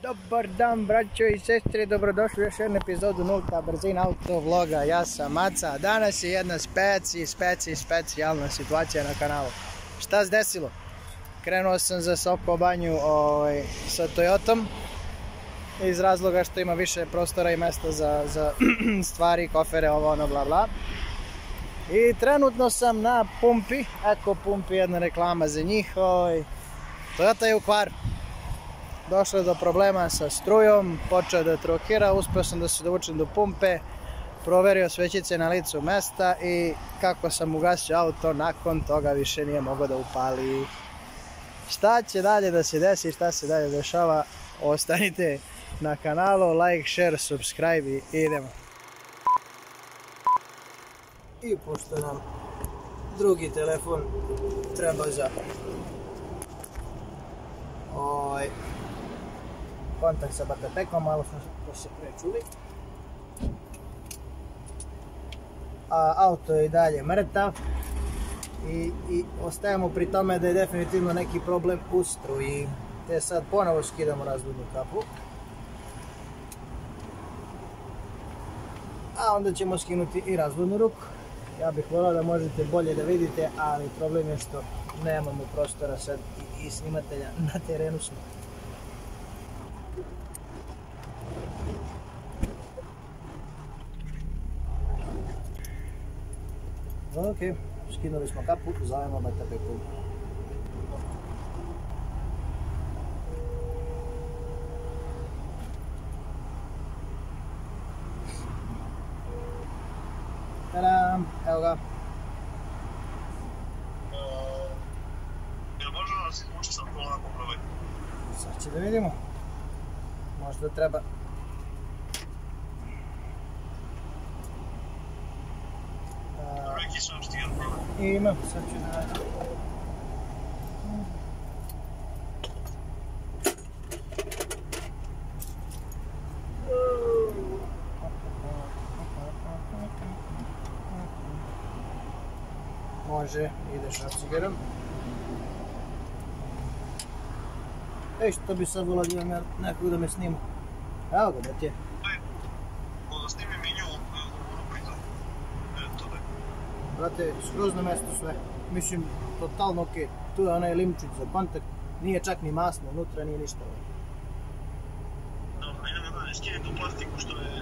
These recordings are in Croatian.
Dobar dan, braćo i sestre, dobrodošli u još jednu epizodu Nulta brzina autovloga. Ja sam Maca, danas je jedna specijalna situacija na kanalu. Šta se desilo? Krenuo sam za Soko Banju sa Toyotom iz razloga što ima više prostora i mesta za stvari, kofere, ovo ono bla bla. I trenutno sam na pumpi, Eko pumpi, jedna reklama za njih. Toyota je u kvaru. Došlo je do problema sa strujom, počeo da trokira, uspio sam da se dovučem do pumpe, proverio svećice na licu mesta i kako sam ugasio auto, nakon toga više nije mogao da upali. Šta će dalje da se desi, šta se dalje dešava, ostanite na kanalu, like, share, subscribe i idemo. I pošto nam drugi telefon treba za kontakt sa batatekom, malo smo se prečuli. A auto je i dalje mrtav i ostajemo pri tome da je definitivno neki problem u struji. Te sad ponovo skidamo razvodnu kapu. A onda ćemo skinuti i razvodnu ruku. Ja bih volao da možete bolje da vidite, ali problem je što nemamo prostora sad i snimatelja, na terenu smo. Ok, skinuli smo kapu, zovemo batateku. Tadam, evo ga. Jel može da se izvuče sad polako probaj? Sad će da vidimo. Možda treba. Neki sam stigan probaj. Imam, sad ću da radim. Može, ideš na cigarom. Što bi sad volao da imam nekog da me snima. Evo ga, da ti je. Da snimi mi nju u pritom. Eto da je. Brate, skroz na mesto sve. Mislim, totalno okej. Tu je onaj limčić za kontakt. Nije čak ni masno, unutra nije ništa. Dobro, idemo dalje. Skini tu plastiku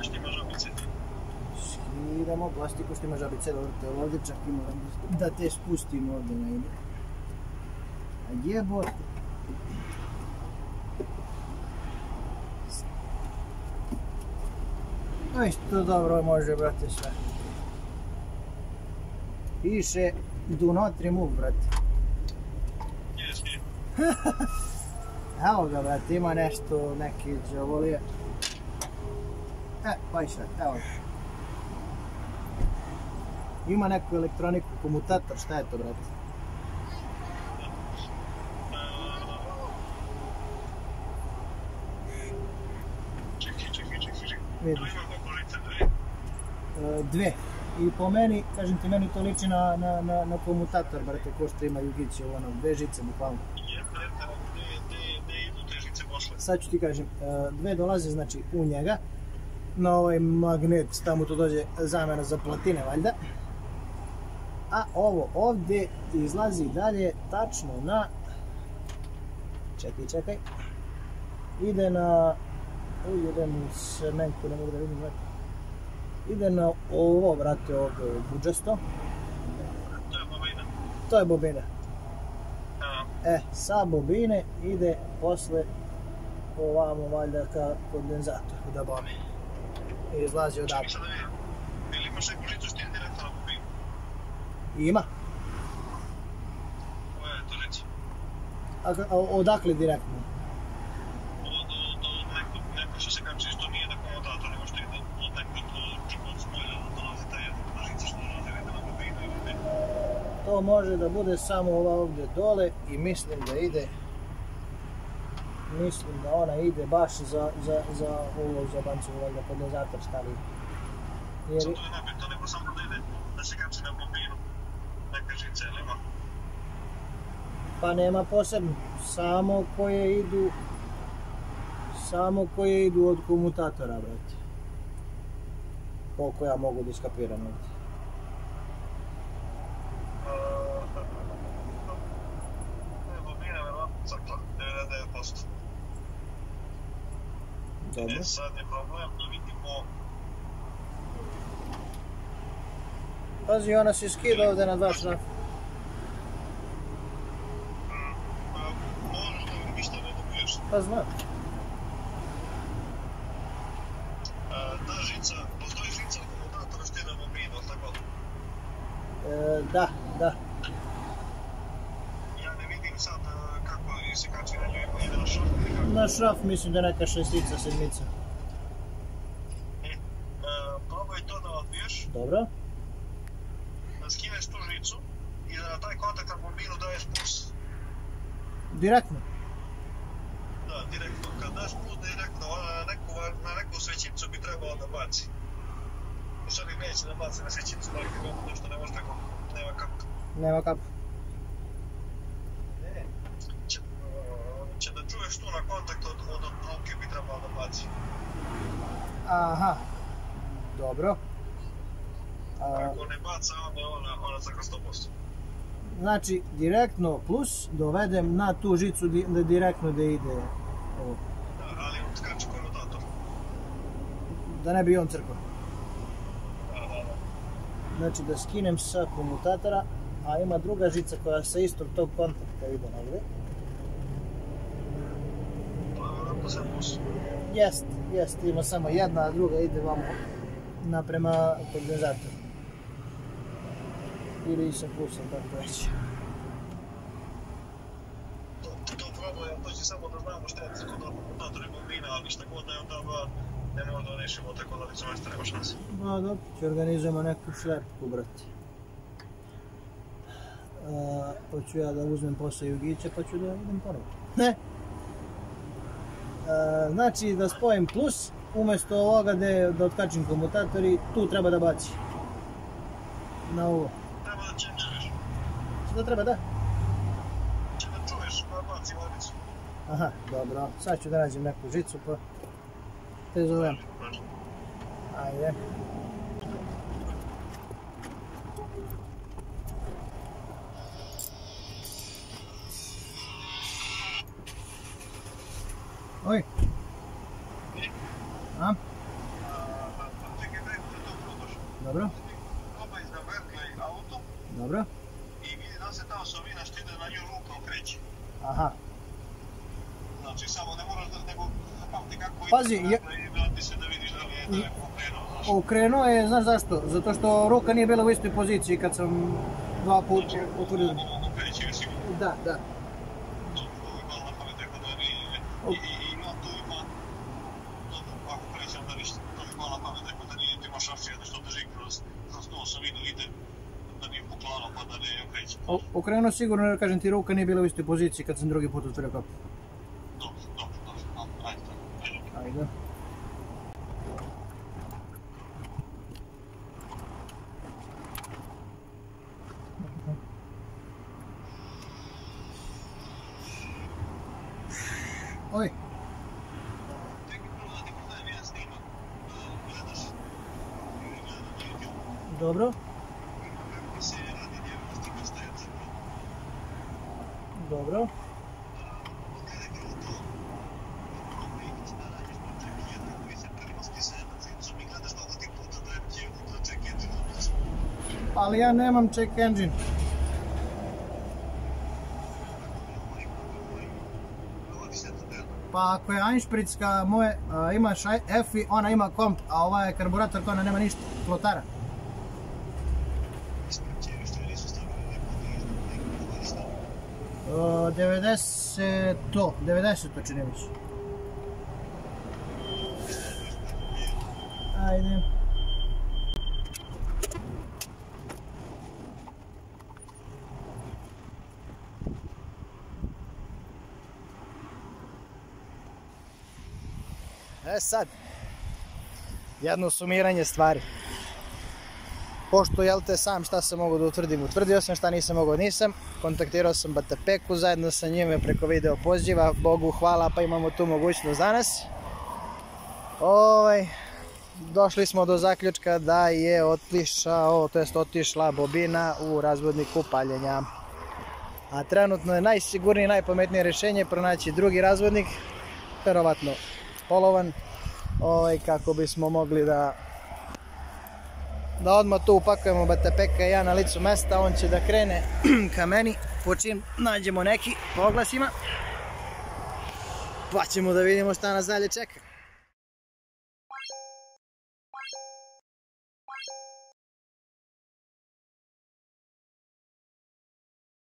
što ima žabice. Skidamo plastiku što ima žabice. Dobro, te ovdje čak i moram da te spustim ovdje na ime. A jebo. Isto dobro može, brate, sve. Piše do not remove, brate. Jesi. Evo ga, brate, ima nešto, neki džavolije. Pa išle, evo ga. Ima neku elektroniku, komutator, šta je to, brate? Čekaj. Vidiš. Tu ima koliko lice, Dve. I po meni, kažem ti, meni to liči na komutator, brate, ko što ima Jugići, dve žice, bukvalno. Gde idu te žice posle? Sad ću ti kažem, dve dolaze znači u njega, na ovaj magnet, tamo tu dođe zamena za platine, valjda. A ovo ovdje izlazi dalje tačno na... Čekaj. Ide na... idem u semenku, ne mogu da vidim, brate. Ide na ovo, brate, ovdje budžasto. To je bobina. To je bobina. Sa bobine ide posle ovamo valjda ka kondenzator, da bome. I izlazi odavde. Čekaj sad da vidim. Ili imaš neku žicu što je direktno na bobinu? Ima. Koja je to žica? Odakle direktno? Neko što se kači isto nije na komodator, nego što ide od nekog od spolja dolazi ta jedna žica što dolazi ide na bobinu ili ne. To može da bude samo ova ovdje dole i mislim da ide. Mislim da ona ide baš za ovo zabancu, valjda kondenzator stavi. Sad to je napeto, nego samo da ide da se kači na bobinu. Neka žica, ili ima? Pa nema posebno, samo koje idu Samo koje idu od komutatora, brate. Koliko ja mogu da iskapiram ovdje. Bobina verovatno crkla, 99%. Dobro. Sad je problem da vidimo... Pazi, ona se skida ovdje na 2 šrafa. Možeš da mi ništa ne dobiješ. Pa znam. Ta žica, postoji žica akumulatora što je na bobinu, tako? Da. Ja ne vidim sad kako se kači na njoj, ide na šraf ili kako. Na šraf mislim da je neka 6-ica, 7-ica. Probaj to da odbiješ, Dobro. da skineš tu žicu i da na taj kontakt na bobinu daješ plus. Direktno. Da, direktno. Kad daš plus direktno, ona na neku svećicu bi trebalo da baci. U stvari neće da baci na svećicu, da li kako nešto ne može tako, nema kako. Nema kapu. Će da čuješ tu na kontakt od ruke bi trebalo da baci. Aha. Dobro. Ako ne baca, onda ona crkla 100%. Znači, direktno plus dovedem na tu žicu da direktno da ide ovo. Da, ali skače konutator. Da ne bi on crkao. Da. Znači da skinem sa komutatora, a ima druga žica koja sa istog tog kontakta ide negdje. To je vjerojatno sve plus. Jest, ima samo jedna, a druga ide vamo naprema kondenzatoru. Ili sa plusom, tako reći. To problem, to će samo da znamo šta je konutator i bobina, ali šta god da je onda ne možda da rešimo, tako da licu mesta nema šanse. No dobro, će organizujemo neku šlepku, brate. Hoću ja da uzmem posao Jugića, pa ću da idem ponovo. Znači da spojim plus, umjesto ovoga da otkačim komutator i tu treba da baci. Na ovo. Treba da čenčuješ. Što treba da? Će da čuješ koja baci vodicu. Aha, dobro. Sad ću da nađem neku žicu pa te zovem. Ajde. Oj. A? Čekaj, da to probaš. Dobro. Probaj za Berkeley auto Dobro. i vidi da se ta osovina što ide na nju ruka okreće. Aha. Znači, samo ne moraš da nego zapamti kako Pazi, ide i vrati se da vidiš da li je okrenuo, znaš. Okrenuo je, znaš zašto? Zato što ruka nije bila u istoj poziciji kad sam 2 puta otvorio. Okreće je sigurno. Da. To je malo na pamet, tako da ima tu, ima... Dobro, ako kreće onda ništa. To je malo na pamet, tako da nije ima šafčija da što drži kroz tu osovinu ide, da nije poklano pa da ne okreće. Okrenuo sigurno, jer kažem ti, ruka nije bila u istoj poziciji kad sam drugi put otvorio kapu. Dobro, ajde tako, Ajde. Oj. Čekaj, prvo da ti podajem jedan snimak, gledaš na YouTube. Dobro. Ima kako se radi dijagnostika stajaca. Dobro. Pogledaj prvo to. Prvo ići da radiš na check 1 koji se prvo stisane na cincom i gledaš koliko ti puta dajem ti na check 1. Ali ja nemam check engine. Pa ako je Einspritska moje, imaš EFI, ona ima komp, a ova je karburator koja ona nema ništa, flotara. 90 čini mi se. Ajde. Sad, jedno sumiranje stvari. Pošto, jel te, sam šta sam mogao da utvrdim, utvrdio sam, šta nisam mogao, nisam. Kontaktirao sam Batapeku zajedno sa njime preko video poziva, Bogu hvala, pa imamo tu mogućnost danas. Došli smo do zaključka da je otišla bobina u razvodniku paljenja. A trenutno je najsigurnije i najpametnije rješenje pronaći drugi razvodnik, verovatno polovan, kako bismo mogli da odmah tu upakujemo BTPK i ja na licu mesta. On će da krene ka meni, po čim nađemo neki po oglasima, pa ćemo da vidimo šta nas dalje čeka.